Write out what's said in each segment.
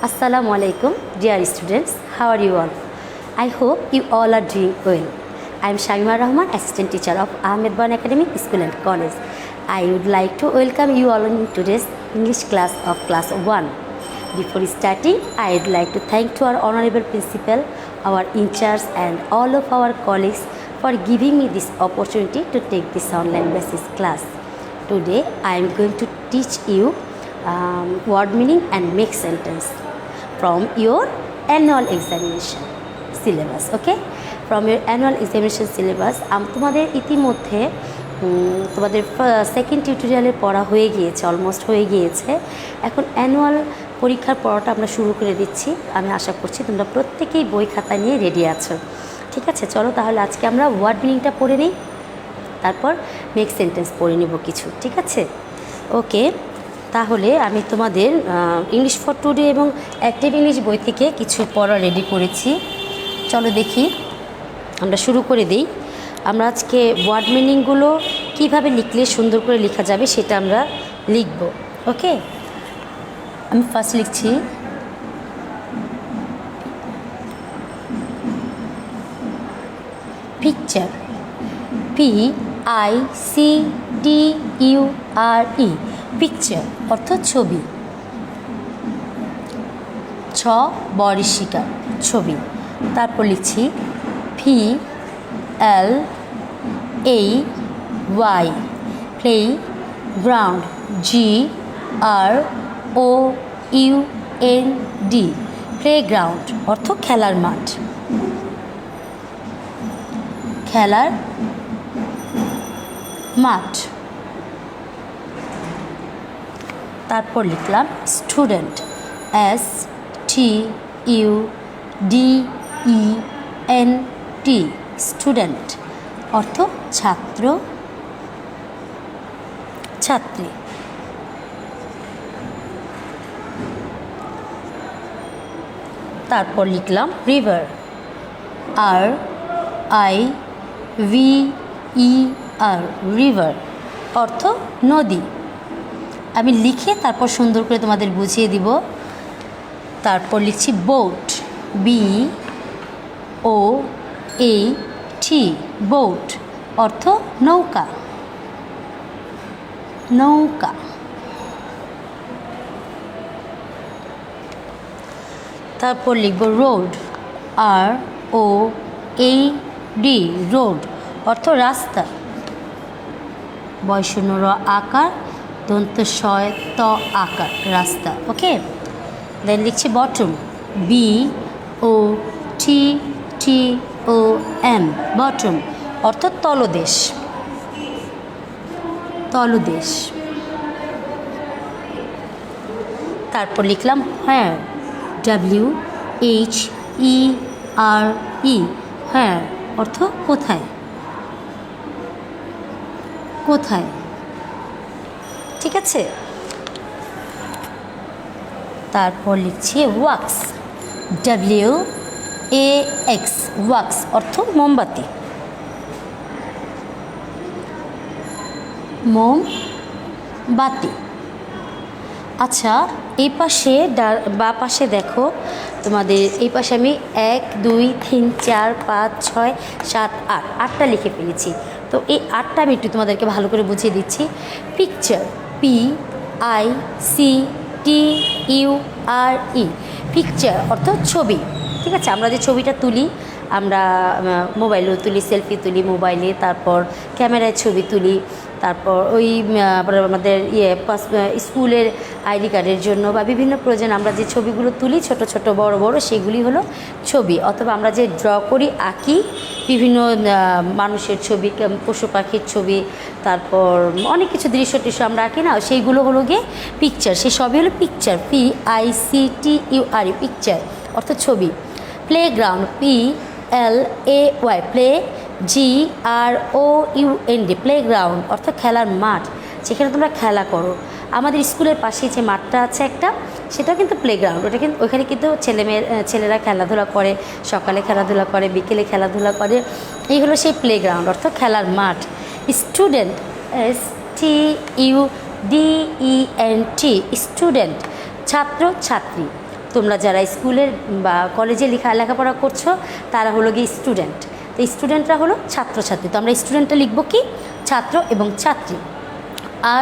Assalamu alaikum, dear students. How are you all? I hope you all are doing well. I am Shamima Rahman, assistant teacher of Ahmed Ban Academy School and College. I would like to welcome you all in today's English class of class 1. Before starting, I would like to thank to our honorable principal, our in-charge and all of our colleagues for giving me this opportunity to take this online basis class. Today, I am going to teach you word meaning and make sentence from your annual examination syllabus. Okay, from your annual examination syllabus তোমাদের ইতিমধ্যে তোমাদের second টিউটোরিয়ালের পড়া হয়ে গিয়েছে, almost হয়ে গিয়েছে। এখন অ্যানুয়াল পরীক্ষার পড়াটা আমরা শুরু করে দিচ্ছি। আমি আশা করছি তোমরা প্রত্যেকেই বই খাতা নিয়ে রেডি আছো। ঠিক আছে, চলো তাহলে আজকে আমরা ওয়ার্ড মিনিংটা পড়ে নিই, তারপর মেক সেন্টেন্স পড়ে নেব কিছু। ঠিক আছে, ওকে। তাহলে আমি তোমাদের ইংলিশ ফর টুডে এবং অ্যাক্টিভ ইংলিশ বই থেকে কিছু পড়া রেডি করেছি। চলো দেখি, আমরা শুরু করে দিই। আমরা আজকে ওয়ার্ড মিনিংগুলো কীভাবে লিখলে সুন্দর করে লেখা যাবে সেটা আমরা লিখব। ওকে, আমি ফার্স্ট লিখছি পিকচার, PICTURE, পিকচার অর্থ ছবি। বরিশিকা ছবি। তারপর লিখছি PLAY, play ground, GROUND, playground অর্থ খেলার মাঠ, খেলার মাঠ। তারপর লিখলাম স্টুডেন্ট, STUDENT, স্টুডেন্ট অর্থ ছাত্র ছাত্রী। তারপর লিখলাম রিভার, RIVER, রিভার অর্থ নদী। আমি লিখে তারপর সুন্দর করে তোমাদের বুঝিয়ে দিব। তারপর লিখছি বোট, BOAT, বোট অর্থ নৌকা নৌকা। তারপর লিখব রোড, ROAD, রোড অর্থ রাস্তা, বয়শূন্য আকার, দন্ত ত আকার, রাস্তা। ওকে, দেন লিখছি বটম, BOTTOM, বটম অর্থ তলদেশ তলদেশ। তারপর লিখলাম হেয়ার, WHERE, হেয়ার অর্থ কোথায় কোথায়। ঠিক আছে, তারপর লিখছি ওয়াক্স, WAX, ওয়াক্স অর্থ মোমবাতি মোমবাতি। আচ্ছা, এই পাশে বা পাশে দেখো, তোমাদের এই পাশে আমি 1 2 3 4 5 6 7 8 8টা লিখে ফেলেছি। তো এই 8টা আমি একটু তোমাদেরকে ভালো করে বুঝিয়ে দিচ্ছি। পিকচার, PICTURE, পিকচার অর্থ ছবি। ঠিক আছে, আমরা যে ছবিটা তুলি, আমরা মোবাইলেও তুলি, সেলফি তুলি মোবাইলে, তারপর ক্যামেরায় ছবি তুলি, তারপর ওই আমাদের স্কুলের আইডি কার্ডের জন্য বা বিভিন্ন প্রয়োজনে আমরা যে ছবিগুলো তুলি, ছোট ছোট বড় বড়, সেগুলি হলো ছবি। অথবা আমরা যে ড্র করি, আঁকি, বিভিন্ন মানুষের ছবি, পশু পাখির ছবি, তারপর অনেক কিছু দৃশ্য আমরা আঁকি না, সেইগুলো হলো গিয়ে পিকচার। সেই সবই হলো পিকচার, PICTURE, পিকচার অর্থ ছবি। Playground, PLAY, play, GROUND, playground অর্থ খেলার মাঠ, যেখানে তোমরা খেলা করো। আমাদের স্কুলের পাশে যে মাঠটা আছে একটা, সেটাও কিন্তু প্লেগ্রাউন্ড। ওটা কিন্তু ওইখানে কিন্তু ছেলেরা খেলাধুলা করে, সকালে খেলাধুলা করে, বিকেলে খেলাধুলা করে। এই হলো সেই প্লেগ্রাউন্ড অর্থ খেলার মাঠ। স্টুডেন্ট, STUDENT, স্টুডেন্ট ছাত্র ছাত্রী। তোমরা যারা স্কুলের বা কলেজে লেখাপড়া করছো তারা হলো গিয়ে স্টুডেন্ট। তো স্টুডেন্টরা হলো ছাত্রছাত্রী। তো আমরা স্টুডেন্টটা লিখবো কি ছাত্র এবং ছাত্রী।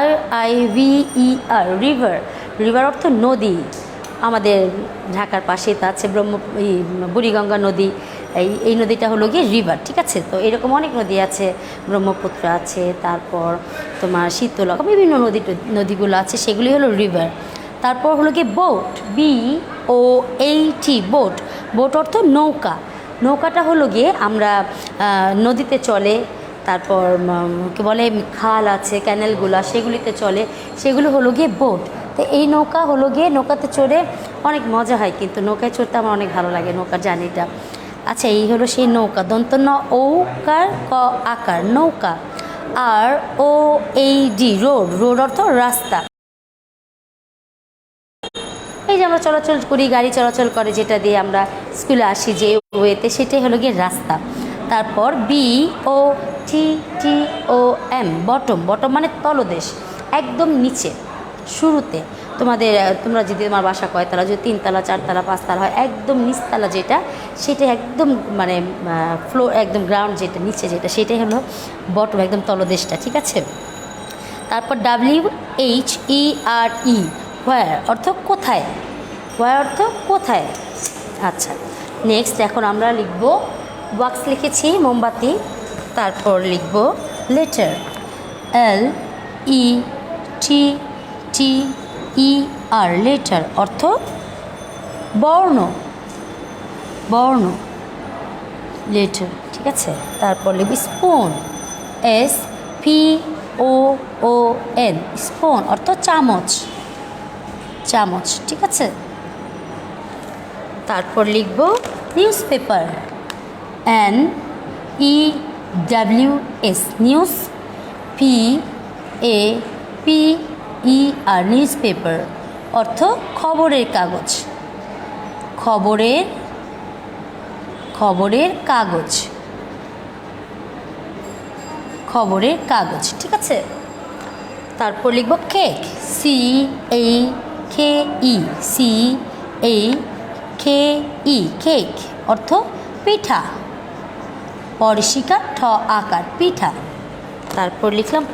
RIVER রিভার, রিভার অর্থ নদী। আমাদের ঢাকার পাশে তা আছে বুড়িগঙ্গা নদী, এই নদীটা হলো গিয়ে রিভার, ঠিক আছে। তো এরকম অনেক নদী আছে, ব্রহ্মপুত্র আছে, তারপর তোমার শীতলক্ষ্যা, বিভিন্ন নদীগুলো আছে, সেগুলি হলো রিভার। তারপর হলো গিয়ে বোট, BOAT বোট, বোট অর্থ নৌকা। নৌকাটা হলো গিয়ে আমরা নদীতে চলে, তারপর কি বলে খাল আছে, ক্যানেলগুলো, সেগুলিতে চলে, সেগুলো হলো গিয়ে বোট। তো এই নৌকা হলো গিয়ে, নৌকাতে চড়ে অনেক মজা হয়, কিন্তু নৌকায় চড়তে আমার অনেক ভালো লাগে, নৌকার জার্নিটা। আচ্ছা, এই হলো সেই নৌকা, দন্ত ন ঔকার ক আকার নৌকা। ROAD রোড, রোড অর্থ রাস্তা। এই যে আমরা চলাচল করি, গাড়ি চলাচল করে, যেটা দিয়ে আমরা স্কুলে আসি যে ওয়েতে, সেটাই হলো গিয়ে রাস্তা। তারপর BOTTOM বটম, বটম মানে তলদেশ, একদম নিচে, শুরুতে। তোমরা যদি তোমার বাসা কয়তলা, যদি 3 তলা 4 তলা 5 তলা হয়, একদম নিচতলা যেটা, সেটা একদম মানে ফ্লোর, একদম গ্রাউন্ড যেটা, নিচে যেটা, সেটাই হলো বটম, একদম তলদেশটা, ঠিক আছে। তারপর WHERE হোয়ার অর্থ কোথায়, হোয়ার অর্থ কোথায়। আচ্ছা, নেক্সট এখন আমরা লিখব, ওয়াক্স লিখেছি মোমবাতি, তারপর লিখব লেটার, LETTER লেটার অর্থ বর্ণ, বর্ণ, লেটার, ঠিক আছে। তারপর লিখব স্পুন, SPOON স্পুন অর্থ চামচ, চামচ, ঠিক আছে। তারপর লিখব news paper, NEWS news, PAPER news paper অর্থ খবরের কাগজ, খবরের কাগজ, খবরের কাগজ, ঠিক আছে। তারপর লিখব কেক, CAKE কেক অর্থ পিঠা, পরিশিকা ঠ আকার পিঠা। তারপর লিখলাম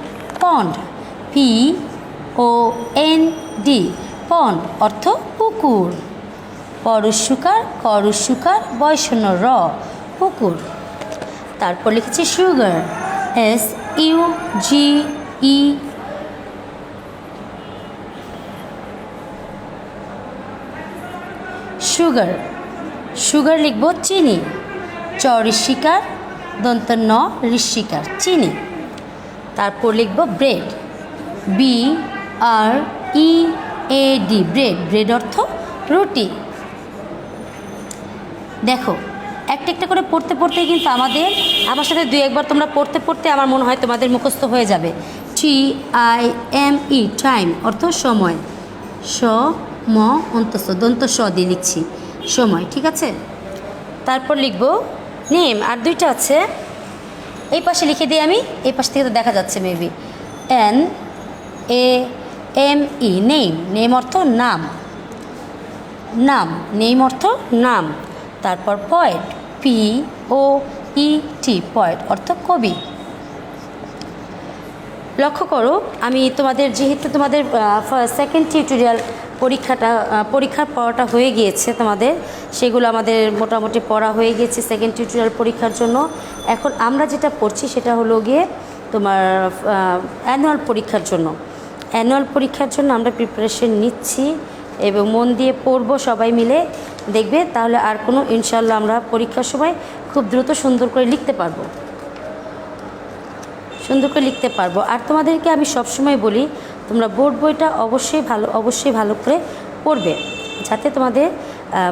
পন্ড, POND পন্ড অর্থ পুকুর, পরশুকার করশুকার বয়সন্য র পুকুর। তারপর লিখেছি সুগার, SUGE সুগার, সুগার লিখব চিনি, চরিশিকার দন্ত ন ঋষিকার চিনি। তারপর লিখব ব্রেড, BREAD ব্রেড, ব্রেড অর্থ রুটি। দেখো, একটা একটা করে পড়তে পড়তে কিন্তু আমার সাথে 2-1 বার তোমরা পড়তে পড়তে আমার মনে হয় তোমাদের মুখস্থ হয়ে যাবে। TIME টাইম অর্থ সময়, ম অন্তস্থ দন্ত স দিয়ে লিখছি সময়, ঠিক আছে। তারপর লিখব নেম, আর 2টা আছে, এই পাশে লিখে দিই আমি, এই পাশ থেকে তো দেখা যাচ্ছে মেবি, NAME নেম, নেম অর্থ নাম, নাম, নেম অর্থ নাম। তারপর পয়েট, POET পয়েট অর্থ কবি। লক্ষ্য করো, আমি তোমাদের যেহেতু তোমাদের সেকেন্ড টিউটোরিয়াল পরীক্ষার পড়াটা হয়ে গিয়েছে তোমাদের, সেগুলো আমাদের মোটামুটি পড়া হয়ে গিয়েছে সেকেন্ড টিউটোরিয়াল পরীক্ষার জন্য। এখন আমরা যেটা পড়ছি সেটা হলো গিয়ে তোমার অ্যানুয়াল পরীক্ষার জন্য। অ্যানুয়াল পরীক্ষার জন্য আমরা প্রিপারেশন নিচ্ছি এবং মন দিয়ে পড়বো সবাই মিলে, দেখবে তাহলে আর কোনো ইনশাল্লাহ আমরা পরীক্ষার সময় খুব দ্রুত সুন্দর করে লিখতে পারবো, সুন্দর করে লিখতে পারবো। আর তোমাদেরকে আমি সবসময় বলি, তোমরা বোর্ড বইটা অবশ্যই ভালো করে পড়বে, যাতে তোমাদের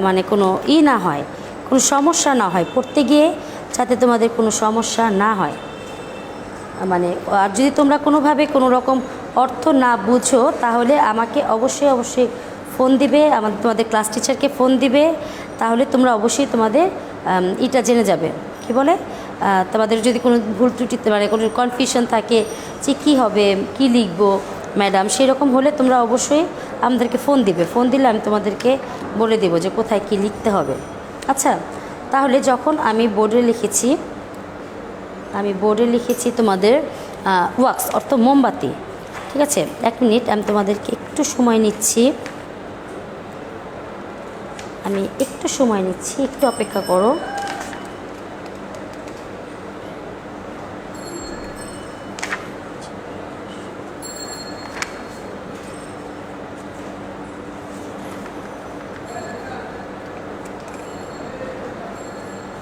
মানে কোনো না হয়, কোনো সমস্যা না হয়, পড়তে গিয়ে যাতে তোমাদের কোনো সমস্যা না হয়। মানে আর যদি তোমরা কোনোভাবে কোনো রকম অর্থ না বুঝো, তাহলে আমাকে অবশ্যই ফোন দিবে, তোমাদের ক্লাস টিচারকে ফোন দিবে, তাহলে তোমরা অবশ্যই তোমাদের এটা জেনে যাবে, কি বলে, তোমাদের যদি কোনো ভুল ত্রুটিতে মানে কোনো কনফিউশন থাকে যে কী হবে, কী লিখবো, ম্যাডাম, সেরকম হলে তোমরা অবশ্যই আমাদেরকে ফোন দিবে। ফোন দিলে আমি তোমাদেরকে বলে দেবো যে কোথায় কী লিখতে হবে। আচ্ছা, তাহলে যখন আমি বোর্ডে লিখেছি তোমাদের ওয়াক্স অর্থ মোমবাতি। ঠিক আছে, 1 মিনিট, আমি তোমাদেরকে একটু সময় নিচ্ছি, একটু অপেক্ষা করো।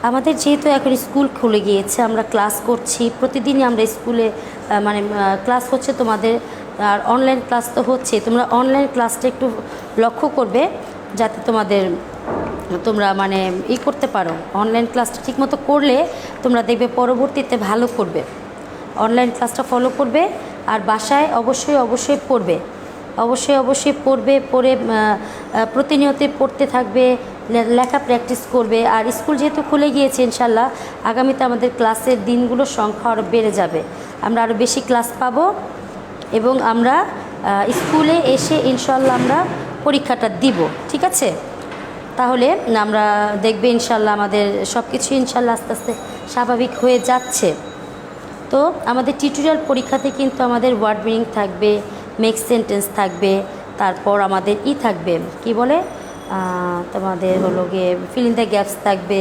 আমাদের যেহেতু এখন স্কুল খুলে গিয়েছে, আমরা ক্লাস করছি, প্রতিদিনই আমরা স্কুলে ক্লাস হচ্ছে তোমাদের, আর অনলাইন ক্লাস তো হচ্ছে। তোমরা অনলাইন ক্লাসটা একটু লক্ষ্য করবে যাতে তোমরা করতে পারো। অনলাইন ক্লাসটা ঠিকমতো করলে তোমরা দেখবে পরবর্তীতে ভালো করবে। অনলাইন ক্লাসটা ফলো করবে, আর বাসায় অবশ্যই পড়বে, পড়ে প্রতিনিয়ত পড়তে থাকবে, লেখা প্র্যাকটিস করবে। আর স্কুল যেহেতু খুলে গিয়েছে, ইনশাল্লাহ আগামীতে আমাদের ক্লাসের দিনগুলোর সংখ্যা আরও বেড়ে যাবে, আমরা আরও বেশি ক্লাস পাবো, এবং আমরা স্কুলে এসে ইনশাল্লাহ আমরা পরীক্ষাটা দিব। ঠিক আছে, তাহলে আমরা দেখবে ইনশাল্লাহ আমাদের সব কিছু ইনশাল্লাহ আস্তে আস্তে স্বাভাবিক হয়ে যাচ্ছে। তো আমাদের টিউটোরিয়াল পরীক্ষাতে কিন্তু আমাদের ওয়ার্ড মিনিং থাকবে, মেক সেন্টেন্স থাকবে, তারপর আমাদের থাকবে কি বলে তোমাদের হলো গিয়ে ফিল ইন দ্য গ্যাপস থাকবে,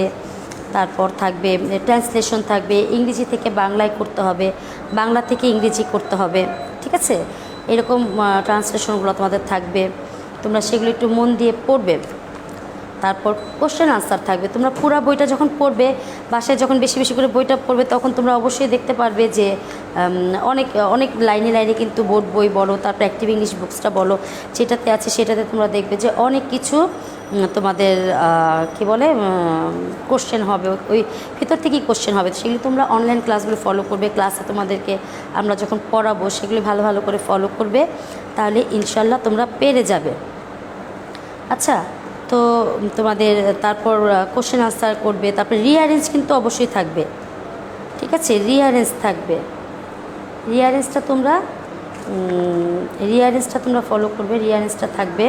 তারপর থাকবে ট্রান্সলেশন থাকবে, ইংরেজি থেকে বাংলায় করতে হবে, বাংলা থেকে ইংরেজি করতে হবে। ঠিক আছে, এরকম ট্রান্সলেশনগুলো তোমাদের থাকবে, তোমরা সেগুলো একটু মন দিয়ে পড়বে। তারপর কোশ্চেন আনসার থাকবে। তোমরা পুরো বইটা যখন পড়বে, বাসায় যখন বেশি বেশি করে বইটা পড়বে, তখন তোমরা অবশ্যই দেখতে পারবে যে অনেক লাইনে কিন্তু বোর্ড বই বলো, তারপর অ্যাক্টিভ ইংলিশ বুকসটা বলো, যেটাতে আছে সেটাতে তোমরা দেখবে যে অনেক কিছু তোমাদের কি বলে কোশ্চেন হবে, ওই ভিতর থেকেই কোশ্চেন হবে। সেগুলো তোমরা অনলাইন ক্লাসগুলো ফলো করবে, ক্লাসে তোমাদেরকে আমরা যখন পড়াবো সেগুলো ভালো ভালো করে ফলো করবে, তাহলে ইনশাল্লাহ তোমরা পেরে যাবে। আচ্ছা, তো তোমাদের তারপর কোশ্চেন আনসার করবে, তারপর রিঅ্যারেঞ্জ কিন্তু অবশ্যই থাকবে। ঠিক আছে, রিঅ্যারেঞ্জ থাকবে, রিঅ্যারেঞ্জটা তোমরা ফলো করবে, রিঅ্যারেঞ্জটা থাকবে।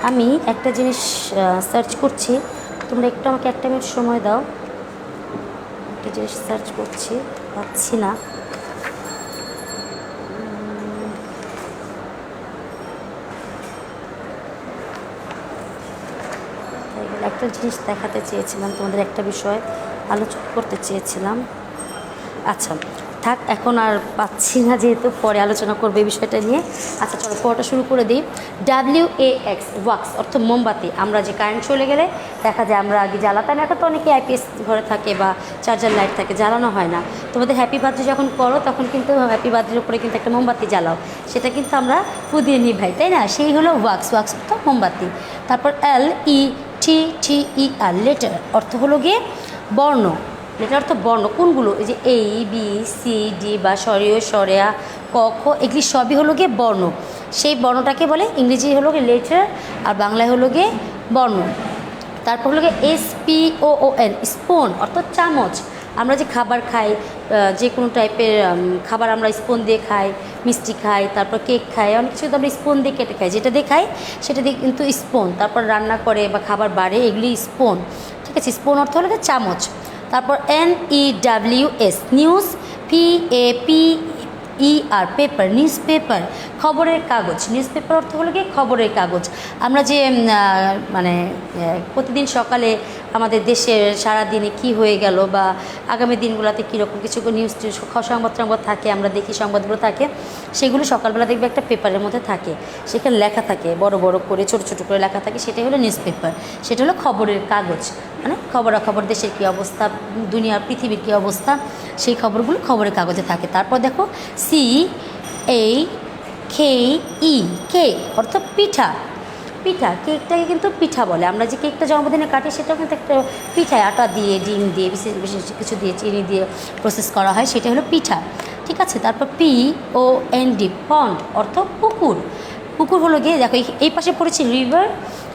আমি একটা জিনিস সার্চ করছি, তোমরা একটু আমাকে 1 মিনিট সময় দাও। একটা জিনিস সার্চ করছি, পাচ্ছি না। একটা জিনিস দেখাতে চেয়েছিলাম তোমাদের, একটা বিষয় আলোচনা করতে চেয়েছিলাম। আচ্ছা থাক, এখন আর পাচ্ছি না, যেহেতু পরে আলোচনা করবে এই বিষয়টা নিয়ে। আচ্ছা চলো পড়াটা শুরু করে দিই। WAX ওয়াক্স অর্থ মোমবাতি। আমরা যে কারেন্ট চলে গেলে দেখা যায় আমরা আগে জ্বালাতাম, এখন তো অনেকে আইপিএস ঘরে থাকে বা চার্জার লাইট থাকে, জ্বালানো হয় না। তোমাদের হ্যাপি বার্থডে যখন করো তখন কিন্তু হ্যাপি বার্থডের উপরে কিন্তু একটা মোমবাতি জ্বালাও, সেটা কিন্তু আমরা ফুদিয়ে নিভাই, তাই না? সেই হলো ওয়াক্স অর্থ মোমবাতি। তারপর LETTER লেটার অর্থ হলো গিয়ে বর্ণ। লেটার অর্থ বর্ণ, কোনগুলো? এই যে ABCD বা স্বরীয় স্বরেয়া ক খ, এগুলি সবই হলো গিয়ে বর্ণ। সেই বর্ণটাকে বলে ইংরেজি হলো গিয়ে লেটার, আর বাংলায় হলো গিয়ে বর্ণ। তারপর হলো গিয়ে SPOON স্পুন অর্থাৎ চামচ। আমরা যে খাবার খাই, যে কোনো টাইপের খাবার আমরা স্পুন দিয়ে খাই, মিষ্টি খাই, তারপর কেক খাই, অনেক কিছু তো আমরা স্পুন দিয়ে কেটে খাই, যেটা দিয়ে খাই সেটা দিয়ে কিন্তু স্পুন। তারপর রান্না করে বা খাবার বাড়ে, এগুলি স্পুন। ঠিক আছে, স্পুন অর্থ হলো গিয়ে চামচ। তারপর NEWS news, PAPER paper, news paper খবরের কাগজ। নিউজ পেপার অর্থ হলো গিয়ে খবরের কাগজ। আমরা যে প্রতিদিন সকালে আমাদের দেশের সারাদিনে কি হয়ে গেল বা আগামী দিনগুলোতে কীরকম কিছু নিউজ সংবাদ থাকে, আমরা দেখি সংবাদগুলো থাকে, সেগুলো সকালবেলা দেখবে একটা পেপারের মধ্যে থাকে, সেখানে লেখা থাকে বড় বড় করে, ছোট ছোট করে লেখা থাকে, সেটাই হলো নিউজ পেপার। সেটা হলো খবরের কাগজ, মানে খবরাখবর, দেশের কী অবস্থা, দুনিয়ার পৃথিবীর কী অবস্থা, সেই খবরগুলো খবরের কাগজে থাকে। তারপর দেখো CAKE কেক অর্থ পিঠা। কেকটাকে কিন্তু পিঠা বলে। আমরা যে কেকটা জন্মদিনে কাটি সেটাও কিন্তু একটা পিঠায়, আটা দিয়ে, ডিম দিয়ে, বিশেষ বিশেষ কিছু দিয়ে, চিনি দিয়ে প্রসেস করা হয়, সেটা হলো পিঠা। ঠিক আছে, তারপর POND পন্ড অর্থ পুকুর। পুকুর হলো গিয়ে দেখো এই পাশে পড়েছি রিভার,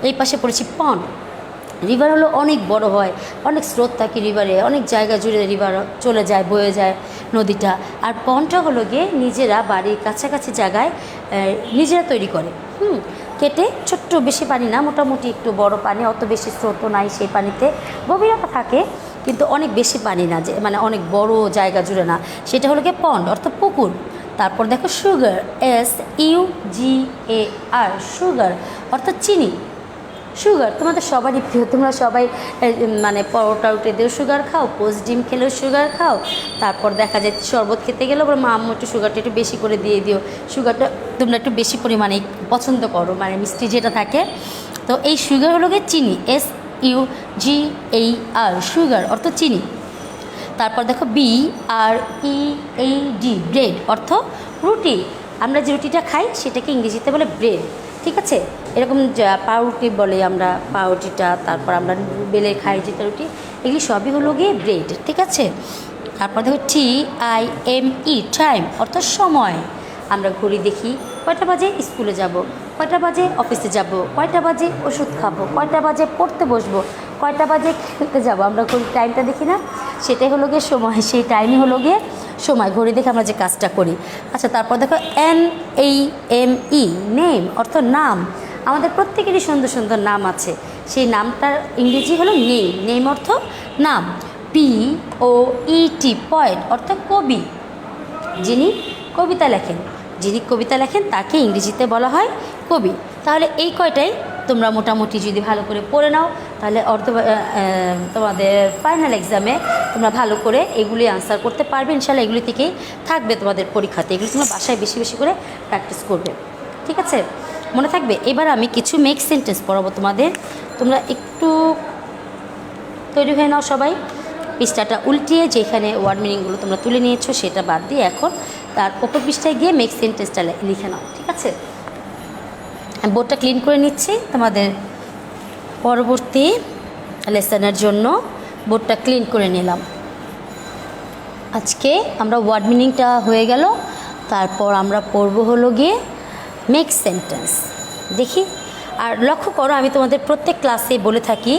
এই পাশে পড়েছি পন্ড। রিভার হলো অনেক বড় হয়, অনেক স্রোত থাকে রিভারে, অনেক জায়গা জুড়ে রিভার চলে যায়, বয়ে যায় নদীটা। আর পন্ডটা হলো গিয়ে নিজেরা বাড়ির কাছাকাছি জায়গায় নিজেরা তৈরি করে, কেটে ছোট্ট, বেশি পানি না, মোটামুটি একটু বড় পানি, অত বেশি স্রোতও নাই সেই পানিতে, গভীরতা থাকে কিন্তু অনেক বেশি পানি না, যে মানে অনেক বড় জায়গা জুড়ে না, সেটা হলো গিয়ে পন্ড অর্থাৎ পুকুর। তারপর দেখো সুগার, SUGAR, সুগার অর্থাৎ চিনি। সুগার তোমাদের সবারই প্রিয়, তোমরা সবাই মানে পরোটা উঠে দিয়েও সুগার খাও, পোস্ট ডিম খেলেও সুগার খাও, তারপর দেখা যায় শরবত খেতে গেলেও আবার মা আম্মু একটু সুগারটা একটু বেশি করে দিয়ে দিও, সুগারটা তোমরা একটু বেশি পরিমাণে পছন্দ করো, মানে মিষ্টি যেটা থাকে। তো এই সুগার হলো গিয়ে চিনি, SUGAR, সুগার অর্থ চিনি। তারপর দেখো BREAD, ব্রেড অর্থ রুটি। আমরা যে রুটিটা খাই সেটাকে ইংরেজিতে বলে ব্রেড, ঠিক আছে। এরকম পাউরুটি বলে আমরা পাউরুটিটা, তারপর আমরা বেলে খাই যেটা রুটি, এগুলি সবই হলো গিয়ে ব্রেড, ঠিক আছে। তারপর দেখো TIME, টাইম অর্থ সময়। আমরা ঘড়ি দেখি, কয়টা বাজে স্কুলে যাব, কয়টা বাজে অফিসে যাব, কয়টা বাজে ওষুধ খাবো, কয়টা বাজে পড়তে বসবো, কয়টা বাজে খেলতে যাবো, আমরা ঘড়ির টাইমটা দেখি না, সেটাই হলো গিয়ে সময়, সেই টাইমই হলো গিয়ে সময়, ঘড়ি দেখে আমরা যে কাজটা করি। আচ্ছা, তারপর দেখো NAME, নেম অর্থ নাম। আমাদের প্রত্যেকেরই সুন্দর সুন্দর নাম আছে, সেই নামটার ইংরেজি হলো নেম, নেম অর্থ নাম। POET, পয়েট অর্থ কবি, যিনি কবিতা লেখেন, যিনি কবিতা লেখেন তাকে ইংরেজিতে বলা হয় কবি। তাহলে এই কয়টাই তোমরা মোটামুটি যদি ভালো করে পড়ে নাও, তাহলে তোমাদের ফাইনাল এক্সামে তোমরা ভালো করে এগুলি আনসার করতে পারবে ইনশাল্লাহ। এগুলি থেকেই থাকবে তোমাদের পরীক্ষাতে, এগুলি তোমরা বাসায় বেশি বেশি করে প্র্যাকটিস করবে, ঠিক আছে, মনে থাকবে। এবার আমি কিছু মেক সেন্টেন্স পড়াবো তোমাদের, তোমরা একটু তৈরি হয়ে নাও সবাই। পৃষ্ঠাটা উল্টিয়ে যেখানে ওয়ার্ড মিনিংগুলো তোমরা তুলে নিয়েছো সেটা বাদ দিয়ে এখন তার ওপর পৃষ্ঠায় গিয়ে মেক সেন্টেন্সটা লিখে নাও, ঠিক আছে। আমি বোর্ডটা ক্লিন করে নিচ্ছি তোমাদের পরবর্তী লেসনের জন্য, বোর্ডটা ক্লিন করে নিলাম। আজকে আমরা ওয়ার্ড মিনিংটা হয়ে গেল, তারপর আমরা পড়বো হলো গিয়ে মেক সেন্টেন্স। দেখি, আর লক্ষ্য করো আমি তোমাদের প্রত্যেক ক্লাসে বলে থাকি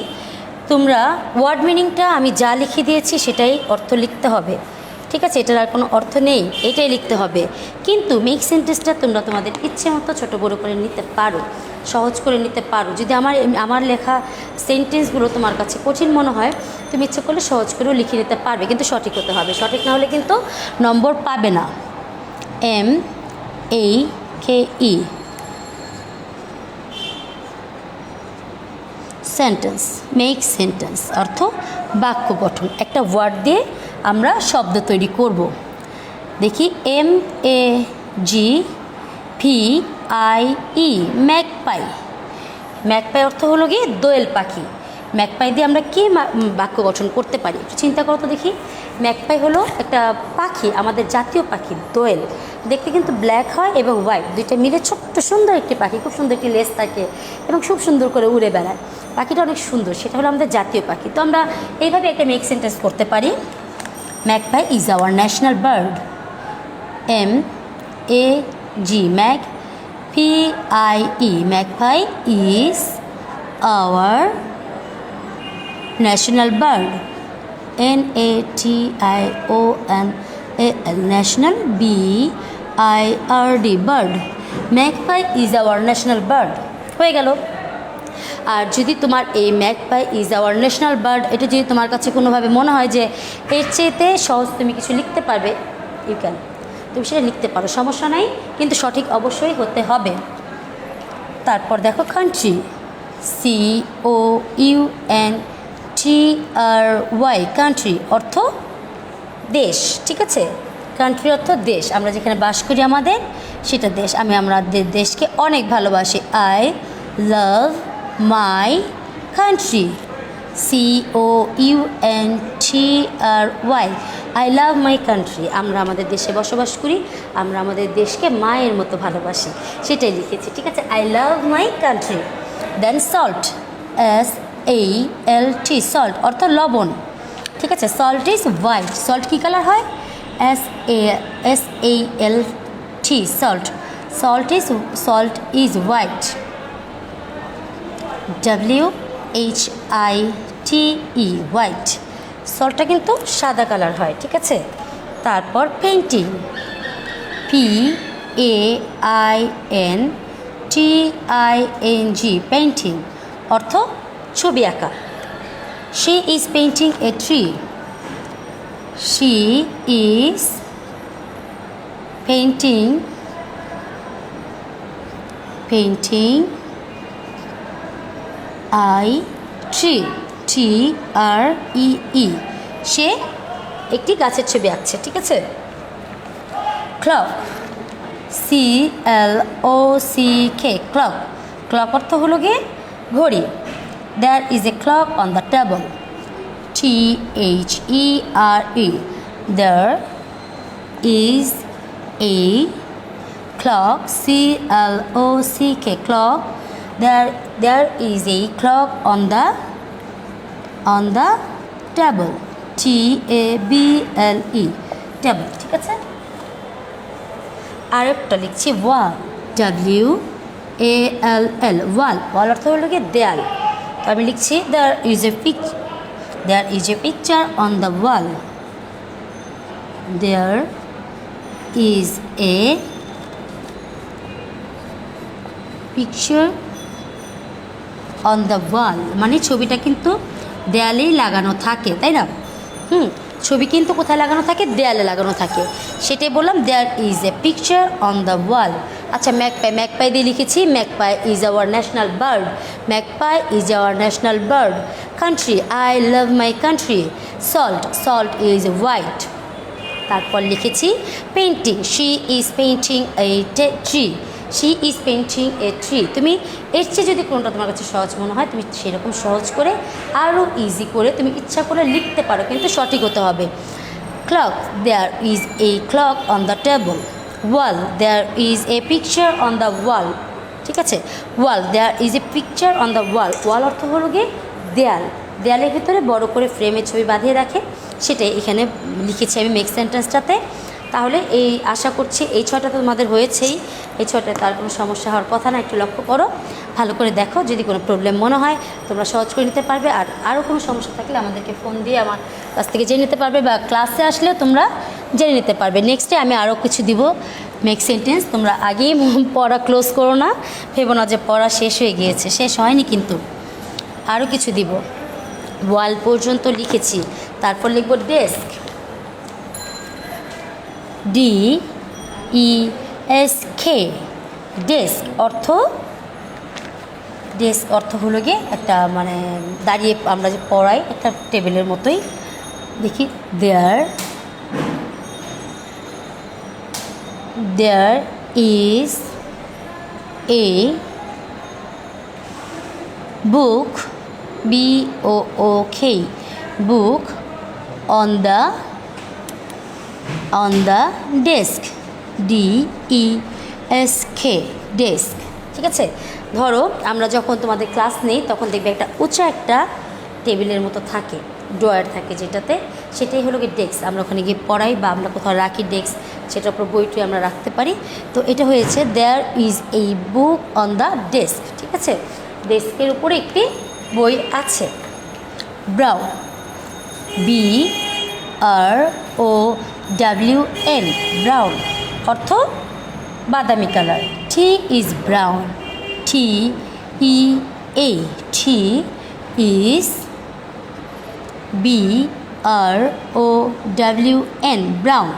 তোমরা ওয়ার্ড মিনিংটা আমি যা লিখে দিয়েছি সেটাই অর্থ লিখতে হবে, ঠিক আছে, এটার আর কোনো অর্থ নেই, এটাই লিখতে হবে। কিন্তু মেক সেন্টেন্সটা তোমরা তোমাদের ইচ্ছে মতো ছোটো বড়ো করে নিতে পারো, সহজ করে নিতে পারো। যদি আমার লেখা সেন্টেন্সগুলো তোমার কাছে কঠিন মনে হয়, তুমি ইচ্ছে করলে সহজ করেও লিখে নিতে পারবে, কিন্তু সঠিক হতে হবে, সঠিক না হলে কিন্তু নম্বর পাবে না। MAKE, সেন্টেন্স, মেক সেন্টেন্স অর্থ বাক্য গঠন। একটা ওয়ার্ড দিয়ে আমরা শব্দ তৈরি করব। দেখি, MAGPIE, ম্যাকপাই। ম্যাকপাই অর্থ হলো গিয়ে দোয়েল পাখি। ম্যাকপাই দিয়ে আমরা কি বাক্য গঠন করতে পারি চিন্তা করো তো দেখি। ম্যাকপাই হলো একটা পাখি, আমাদের জাতীয় পাখি দোয়েল, দেখতে কিন্তু ব্ল্যাক হয় এবং হোয়াইট দুইটা মিলে ছোট্ট সুন্দর একটি পাখি, খুব সুন্দর একটি লেজ থাকে এবং খুব সুন্দর করে উড়ে বেড়ায়, পাখিটা অনেক সুন্দর, সেটা হলো আমাদের জাতীয় পাখি। তো আমরা এইভাবে একটা মেক সেন্টেন্স করতে পারি। Magpie is our national bird. MAG, Mac, PIE, magpie is our national bird. NATIONAL, national, BIRD, bird. Magpie is our national bird হয়ে গেল। আর যদি তোমার এই magpie is our national bird এটা যদি তোমার কাছে কোনোভাবে মনে হয় যে এর চেয়েতে সহজ তুমি কিছু লিখতে পারবে, ইউ ক্যান, তুমি সেটা লিখতে পারো, সমস্যা নাই, কিন্তু সঠিক অবশ্যই হতে হবে। তারপর দেখো কান্ট্রি, COUNTRY, কান্ট্রি অর্থ দেশ, ঠিক আছে, কান্ট্রি অর্থ দেশ, আমরা যেখানে বাস করি আমাদের সেটা দেশ। আমি আমাদের দেশকে অনেক ভালোবাসি। I love my country, COUNTRY, I love my country, আমরা আমাদের দেশে বসবাস করি, আমরা আমাদের দেশকে মায়ের মতো ভালোবাসি, সেটাই লিখেছি, ঠিক আছে, I love my country. Then salt, SALT, salt অর্থ লবণ, ঠিক আছে, সল্ট ইজ হোয়াইট, সল্ট কী কালার হয়, SALT, salt, salt is white. WHITE white. সল্টটা কিন্তু সাদা কালার হয়, ঠিক আছে। তারপর পেইন্টিং, PAINTING পেইন্টিং অর্থ ছবি আঁকা। She is painting a tree. She is painting tree. TREE সে একটি গাছের ছবি আঁকছে, ঠিক আছে। Clock, CLOCK clock. ক্লক অর্থ হলো গিয়ে ঘড়ি। There is a clock on the table. THERE there is a clock, CLOCK clock. There is a clock on the table. TABLE table, ঠিক আছে। আরেকটা লিখছি ওয়াল, WALL ওয়াল। ওয়াল অর্থ হলো গিয়ে দেয়াল। তো আমি লিখছি there is a picture on the wall. There is a picture on the wall মানে ছবিটা কিন্তু দেয়ালেই লাগানো থাকে, তাই না। ছবি কিন্তু কোথায় লাগানো থাকে, দেয়ালে লাগানো থাকে, সেটাই বললাম there is a picture on the wall. আচ্ছা, ম্যাকপাই দিয়ে লিখেছি magpie is our national bird. Magpie is our national bird. Country, I love my country. Salt is white. তারপর লিখেছি painting, she is painting a tree. She is painting a tree. তুমি এর চেয়ে যদি কোনটা তোমার কাছে সহজ মনে হয় তুমি সেরকম সহজ করে আরও ইজি করে তুমি ইচ্ছা করে লিখতে পারো, কিন্তু সঠিক হতে হবে। Clock, there is a clock on the table. Wall, there is a picture on the wall. ঠিক আছে, wall, there is a picture on the wall. ওয়াল অর্থ হলো গিয়ে দেয়াল। দেয়ালের ভিতরে বড় করে ফ্রেমের ছবি বাঁধিয়ে রাখে, সেটাই এখানে লিখেছি আমি মেক সেন্টেন্সটাতে। তাহলে এই আশা করছি এই ছয়টা তো তোমাদের হয়েছেই, এই ছয়টা তার কোনো সমস্যা হওয়ার কথা না। একটু লক্ষ্য করো, ভালো করে দেখো, যদি কোনো প্রবলেম মনে হয় তোমরা সহজ করে নিতে পারবে। আর আরও কোনো সমস্যা থাকলে আমাদেরকে ফোন দিয়ে আমার কাছ থেকে জেনে নিতে পারবে, বা ক্লাসে আসলেও তোমরা জেনে নিতে পারবে। নেক্সটে আমি আরও কিছু দিব মেক সেন্টেন্স। তোমরা আগেই পড়া ক্লোজ করো না, ভেবো না যে পড়া শেষ হয়ে গিয়েছে, শেষ হয়নি কিন্তু, আরও কিছু দিব। ওয়াল পর্যন্ত লিখেছি, তারপর লিখব ডেস্ক, DESK ডেস্ক অর্থ হলো গিয়ে একটা মানে দাঁড়িয়ে আমরা যে পড়াই একটা টেবিলের মতোই। দেখি there is a book, BOOK book on the desk, DESK desk, ঠিক আছে। ধরো আমরা যখন তোমাদের ক্লাস নেই তখন দেখবে একটা উঁচা একটা টেবিলের মতো থাকে, ড্রয়ার থাকে যেটাতে, সেটাই হলো গিয়ে ডেস্ক। আমরা ওখানে গিয়ে পড়াই বা আমরা কোথাও রাখি ডেস্ক, সেটার উপর বইটুই আমরা রাখতে পারি। তো এটা হয়েছে there is a book on the desk, ঠিক আছে। ডেস্কের উপরে একটি বই আছে। ব্রাউন, BROWN ব্রাউন অর্থ বাদামি colour. T is brown, TEA is BROWN brown.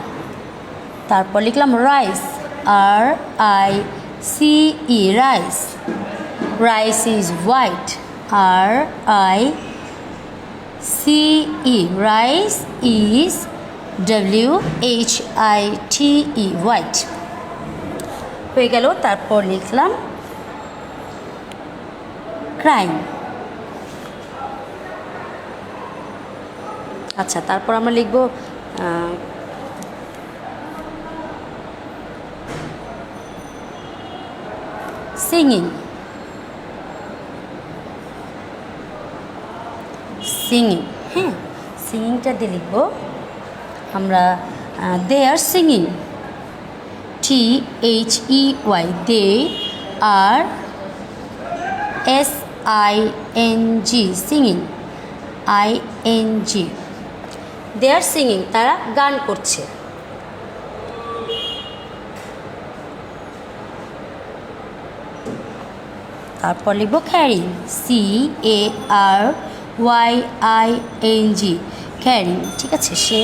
তারপর লিখলাম rice, RICE rice. Rice is white, RICE rice is WHITE white হয়ে গেল। তারপর লিখলাম ক্রাইম। আচ্ছা, তারপর আমরা লিখব সিঙ্গিং, হ্যাঁ সিঙ্গিংটা দিয়ে লিখব আমরা they are singing, THEY, they are SING, singing, ING, they are singing, তারা গান করছে। তারপর লিখব ক্যারিং, CARYING, ক্যারিং, ঠিক আছে। সে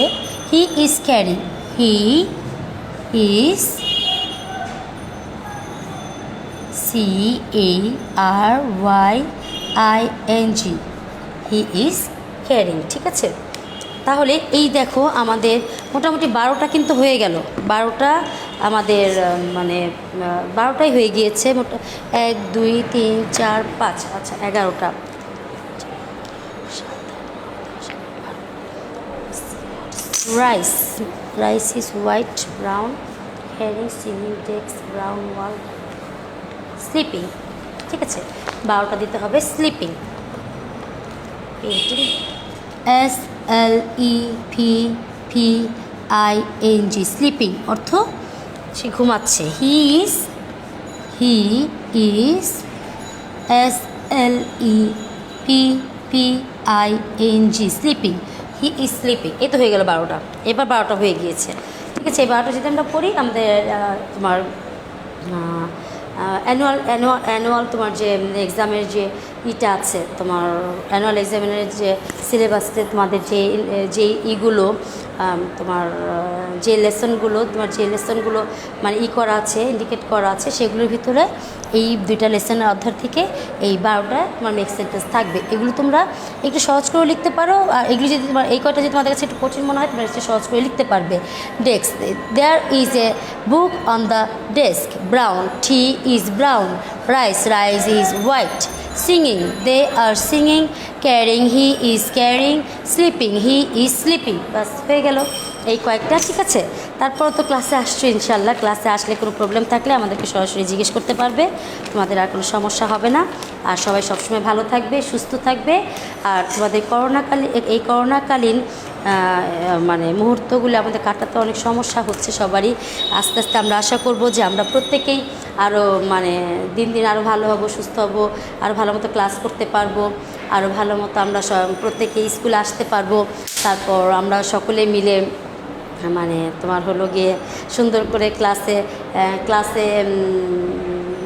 he is carrying, he is CARYING, he is carrying, ঠিক আছে। তাহলে এই দেখো আমাদের মোটামুটি 12টা কিন্তু হয়ে গেল, 12টা আমাদের মানে 12টাই হয়ে গিয়েছে। 1 2 3 4 5, আচ্ছা 11টা। Rice, rice is white brown, herring singing desk brown wall, sleeping, ঠিক আছে। 12টা দিতে হবে স্লিপিং, SLEPPING, স্লিপিং অর্থ সে ঘুমাচ্ছে। He is SLEPPING, sleeping, he is sleeping. এই তো হয়ে গেল 12টা। এবার 12টা হয়ে গিয়েছে, ঠিক আছে। এই 12টা যদি আমরা পড়ি, আমাদের তোমার অ্যানুয়াল তোমার যে এক্সামের যে ইটা আছে, তোমার অ্যানুয়াল এক্সামিনের যে সিলেবাসে তোমাদের যে ইগুলো তোমার যে লেসনগুলো মানে করা আছে, ইন্ডিকেট করা আছে, সেগুলোর ভিতরে এই 2টা লেসনের অধ্যায় থেকে এই 12টা তোমার মেক সেন্টেন্স থাকবে। এগুলো তোমরা একটু সহজ করে লিখতে পারো, আর এগুলো যদি তোমার এই কয়টা যদি তোমাদের কাছে একটু কঠিন মনে হয়, তোমরা একটু সহজ করে লিখতে পারবে। Desk, there is a book on the desk, brown, tea is brown, rice is white, singing, they are singing, carrying, he is carrying, sleeping, he is sleeping। বাস হয়ে গেল এই কয়েকটা, ঠিক আছে। তারপর তো ক্লাসে আসছো ইনশাল্লাহ, ক্লাসে আসলে কোনো প্রবলেম থাকলে আমাদেরকে সরাসরি জিজ্ঞেস করতে পারবে, তোমাদের আর কোনো সমস্যা হবে না। আর সবাই সবসময় ভালো থাকবে, সুস্থ থাকবে। আর তোমাদের এই করোনাকালীন মানে মুহূর্তগুলো আমাদের কাটাতে অনেক সমস্যা হচ্ছে সবারই। আস্তে আস্তে আমরা আশা করব যে আমরা প্রত্যেকেই আরও মানে দিন দিন আরও ভালো হব, সুস্থ হব, আরও ভালো মতো ক্লাস করতে পারবো, আরও ভালো মতো আমরা প্রত্যেকেই স্কুলে আসতে পারবো। তারপর আমরা সকলে মিলে মানে তোমার হলো গিয়ে সুন্দর করে ক্লাসে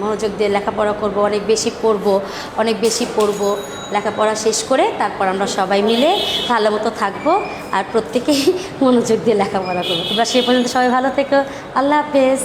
মনোযোগ দিয়ে লেখাপড়া করব, অনেক বেশি পড়ব, লেখাপড়া শেষ করে তারপর আমরা সবাই মিলে ভালো মতো থাকবো আর প্রত্যেকেই মনোযোগ দিয়ে লেখাপড়া করবো। তোমরা সেই পর্যন্ত সবাই ভালো থেকো। আল্লাহ হাফেজ।